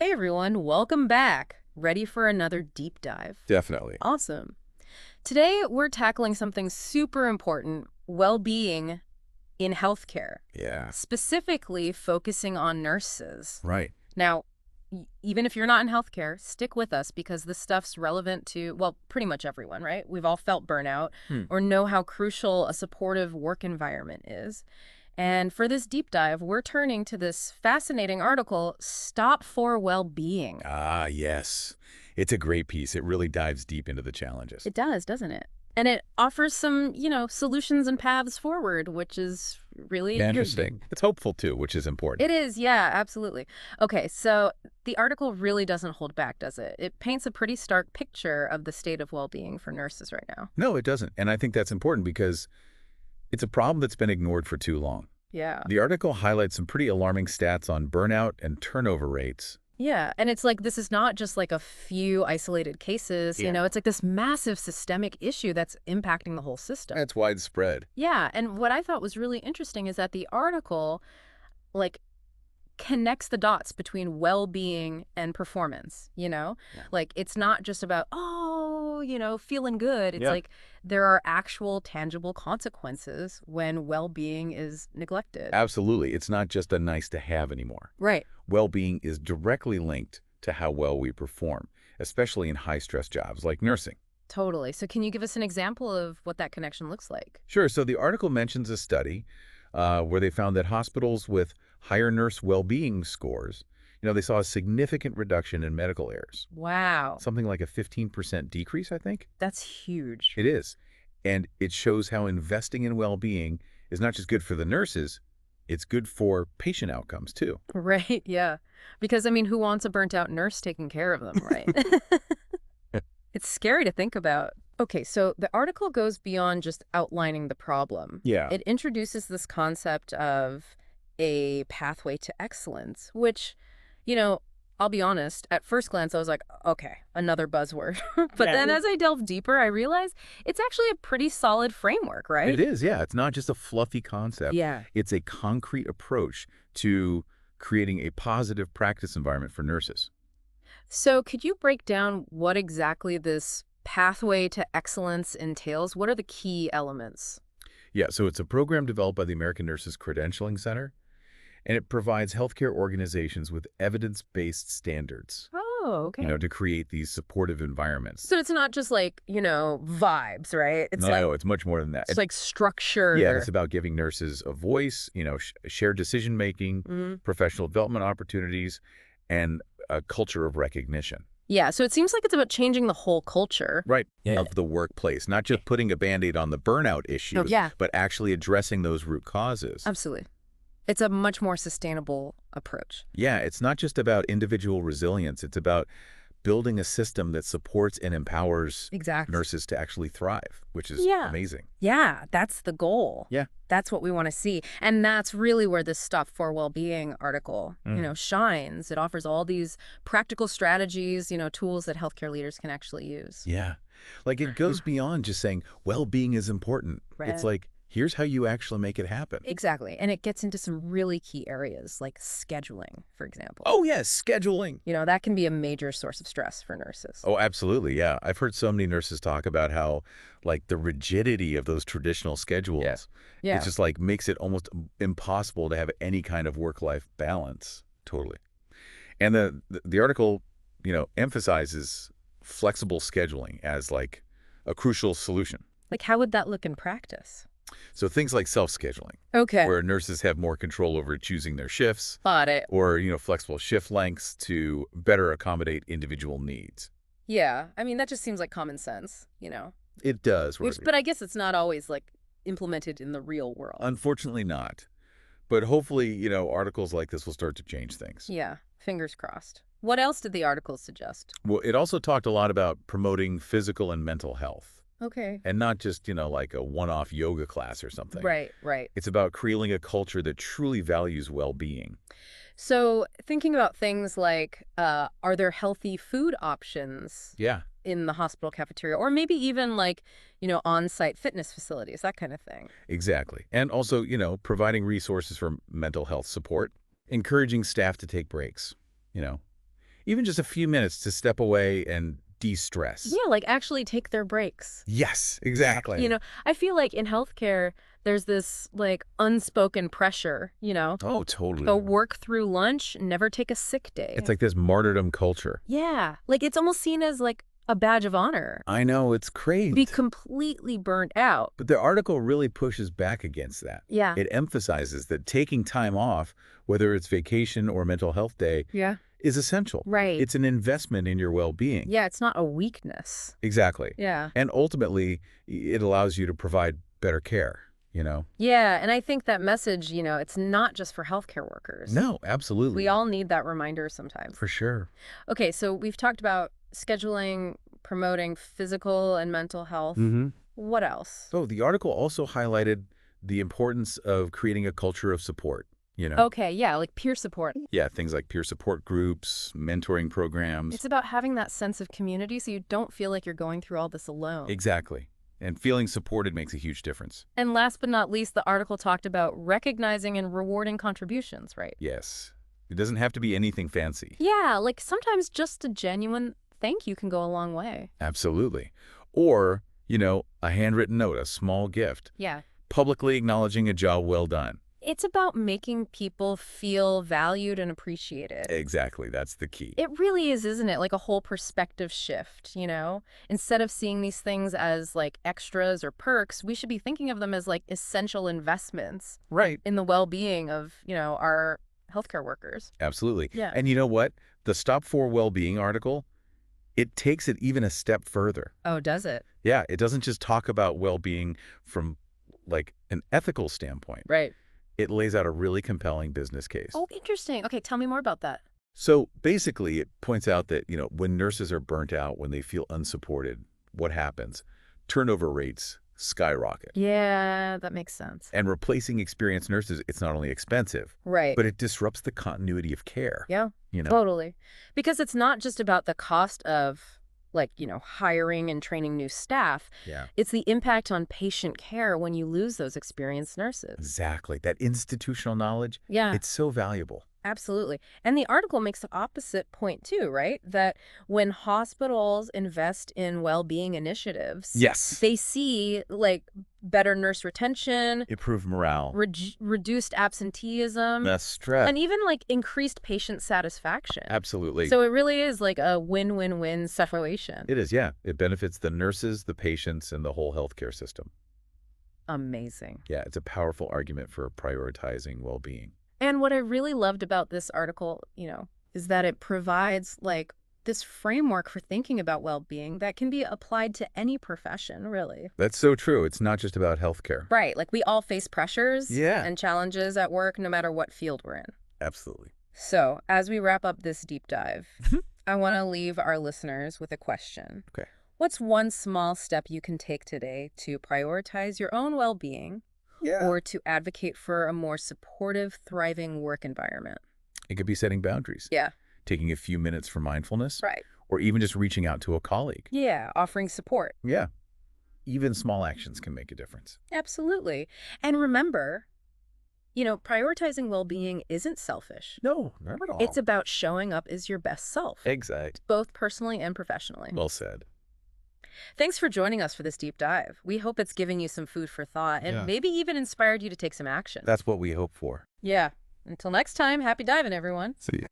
Hey everyone, welcome back. Ready for another deep dive? Definitely. Awesome. Today we're tackling something super important, well-being in healthcare, Yeah. specifically focusing on nurses. Right. Now, even if you're not in healthcare, stick with us because this stuff's relevant to, well, pretty much everyone, right? We've all felt burnout Hmm. or know how crucial a supportive work environment is. And for this deep dive, we're turning to this fascinating article, Stop for Well-Being. Ah, yes. It's a great piece. It really dives deep into the challenges. It does, doesn't it? And it offers some, solutions and paths forward, which is really Yeah, intriguing. interesting. It's hopeful too, which is important. It is, yeah, absolutely. Okay, so the article really doesn't hold back, does it? It paints a pretty stark picture of the state of well-being for nurses right now. No, it doesn't. And I think that's important because it's a problem that's been ignored for too long. Yeah. The article highlights some pretty alarming stats on burnout and turnover rates. Yeah, and it's like this is not just like a few isolated cases, Yeah. it's like this massive systemic issue that's impacting the whole system. That's widespread. Yeah, and what I thought was really interesting is that the article like connects the dots between well-being and performance. Yeah. Like it's not just about, feeling good. It's Yeah. like there are actual tangible consequences when well-being is neglected. Absolutely. It's not just a nice to have anymore. Right. Well-being is directly linked to how well we perform, especially in high-stress jobs like nursing. Totally. So can you give us an example of what that connection looks like? Sure. So the article mentions a study where they found that hospitals with higher nurse well-being scores, they saw a significant reduction in medical errors, Wow. something like a 15% decrease, I think. That's huge. It is. And it shows how investing in well-being is not just good for the nurses, it's good for patient outcomes too. Right, yeah. Because, I mean, who wants a burnt out nurse taking care of them, right? It's scary to think about. Okay, so the article goes beyond just outlining the problem. Yeah. It introduces this concept of a pathway to excellence, which, I'll be honest, at first glance, I was like, okay, another buzzword. But Yeah. then as I delve deeper, I realized it's actually a pretty solid framework, right? It is, yeah. It's not just a fluffy concept. Yeah. It's a concrete approach to creating a positive practice environment for nurses. So could you break down what exactly this pathway to excellence entails? What are the key elements? Yeah, so it's a program developed by the American Nurses Credentialing Center, and it provides healthcare organizations with evidence-based standards, Oh, okay. to create these supportive environments. So it's not just like, vibes, right? It's like No, it's much more than that. it's like structured Yeah, or it's about giving nurses a voice, shared decision-making, Mhm. professional development opportunities, and a culture of recognition. Yeah, so it seems like it's about changing the whole culture. Right. Yeah. Of the workplace, not just putting a Band-Aid on the burnout issues, yeah. but actually addressing those root causes. Absolutely. It's a much more sustainable approach. Yeah, it's not just about individual resilience. It's about building a system that supports and empowers Exactly. nurses to actually thrive, which is Yeah. amazing. Yeah, that's the goal. Yeah. That's what we want to see. And that's really where this Stuff for Well-Being article, shines. It offers all these practical strategies, tools that healthcare leaders can actually use. Yeah. Like it goes beyond just saying well-being is important. Right. It's like, here's how you actually make it happen. Exactly. And it gets into some really key areas like scheduling, for example. Oh, yes, scheduling. That can be a major source of stress for nurses. Oh, absolutely. Yeah. I've heard so many nurses talk about how, like, the rigidity of those traditional schedules, Yeah. it just like makes it almost impossible to have any kind of work-life balance. Totally. And the article, emphasizes flexible scheduling as like a crucial solution. Like, how would that look in practice? So things like self-scheduling, Okay. where nurses have more control over choosing their shifts, Got it. or, flexible shift lengths to better accommodate individual needs. Yeah. I mean, that just seems like common sense, It does. But I guess it's not always like implemented in the real world. Unfortunately not. But hopefully, articles like this will start to change things. Yeah. Fingers crossed. What else did the article suggest? Well, it also talked a lot about promoting physical and mental health. Okay. And not just, like a one-off yoga class or something. Right, right. It's about creating a culture that truly values well-being. So thinking about things like, are there healthy food options Yeah, in the hospital cafeteria? Or maybe even like, on-site fitness facilities, that kind of thing. exactly. And also, providing resources for mental health support, encouraging staff to take breaks, you know, Even just a few minutes to step away and de-stress. Yeah, like actually take their breaks. Yes, exactly. I feel like in healthcare, there's this like unspoken pressure, Oh, totally. go work through lunch, never take a sick day. It's like this martyrdom culture. Yeah, like it's almost seen as like a badge of honor. I know, it's To be crazy. completely burnt out. But the article really pushes back against that. Yeah. It emphasizes that taking time off, whether it's vacation or mental health day, Yeah. is essential. Right. It's an investment in your well-being. Yeah, it's not a weakness. Exactly. Yeah. And ultimately, it allows you to provide better care. Yeah, and I think that message, it's not just for healthcare workers. No, absolutely. We all need that reminder sometimes. For sure. Okay, so we've talked about scheduling, promoting physical and mental health. Mm-hmm. What else? So the article also highlighted the importance of creating a culture of support. Okay, yeah, like peer support. Yeah, things like peer support groups, mentoring programs. It's about having that sense of community so you don't feel like you're going through all this alone. Exactly. And feeling supported makes a huge difference. And last but not least, the article talked about recognizing and rewarding contributions, right? Yes. It doesn't have to be anything fancy. Yeah, like sometimes just a genuine thank you can go a long way. Absolutely. Or, a handwritten note, a small gift, Yeah. publicly acknowledging a job well done. It's about making people feel valued and appreciated. Exactly. That's the key. It really is, isn't it? Like a whole perspective shift, Instead of seeing these things as like extras or perks, we should be thinking of them as like essential investments Right. in the well-being of, our healthcare workers. Absolutely. Yeah. And you know what? The Stop for Wellbeing article, it takes it even a step further. Oh, does it? Yeah, it doesn't just talk about well-being from like an ethical standpoint. Right. It lays out a really compelling business case. Oh, interesting. Okay, tell me more about that. So basically, it points out that, when nurses are burnt out, when they feel unsupported, what happens? Turnover rates skyrocket. Yeah, that makes sense. And replacing experienced nurses, it's not only expensive, Right. but it disrupts the continuity of care. Yeah, You know? totally. Because it's not just about the cost of hiring and training new staff. Yeah. It's the impact on patient care when you lose those experienced nurses. Exactly. That institutional knowledge, Yeah, it's so valuable. absolutely. And the article makes the opposite point too, right? That when hospitals invest in well-being initiatives, Yes. they see better nurse retention, Improve morale. reduced absenteeism, Less stress. and even increased patient satisfaction. Absolutely. So it really is like a win-win-win situation. It is, yeah. It benefits the nurses, the patients, and the whole healthcare system. Amazing. Yeah, it's a powerful argument for prioritizing well-being. And what I really loved about this article, is that it provides this framework for thinking about well-being that can be applied to any profession, really. That's so true. It's not just about healthcare. Right. Like we all face pressures Yeah. and challenges at work, no matter what field we're in. Absolutely. So as we wrap up this deep dive, I want to leave our listeners with a question. Okay. What's one small step you can take today to prioritize your own well-being or to advocate for a more supportive, thriving work environment? It could be setting boundaries. Yeah. Taking a few minutes for mindfulness. Right. Or even just reaching out to a colleague. Yeah, offering support. Yeah. Even small actions can make a difference. Absolutely. And remember, prioritizing well-being isn't selfish. No, not at all. It's about showing up as your best self, Exact. both personally and professionally. Well said. Thanks for joining us for this deep dive. We hope it's given you some food for thought and maybe even inspired you to take some action. That's what we hope for. Yeah. Until next time, happy diving, everyone. See you.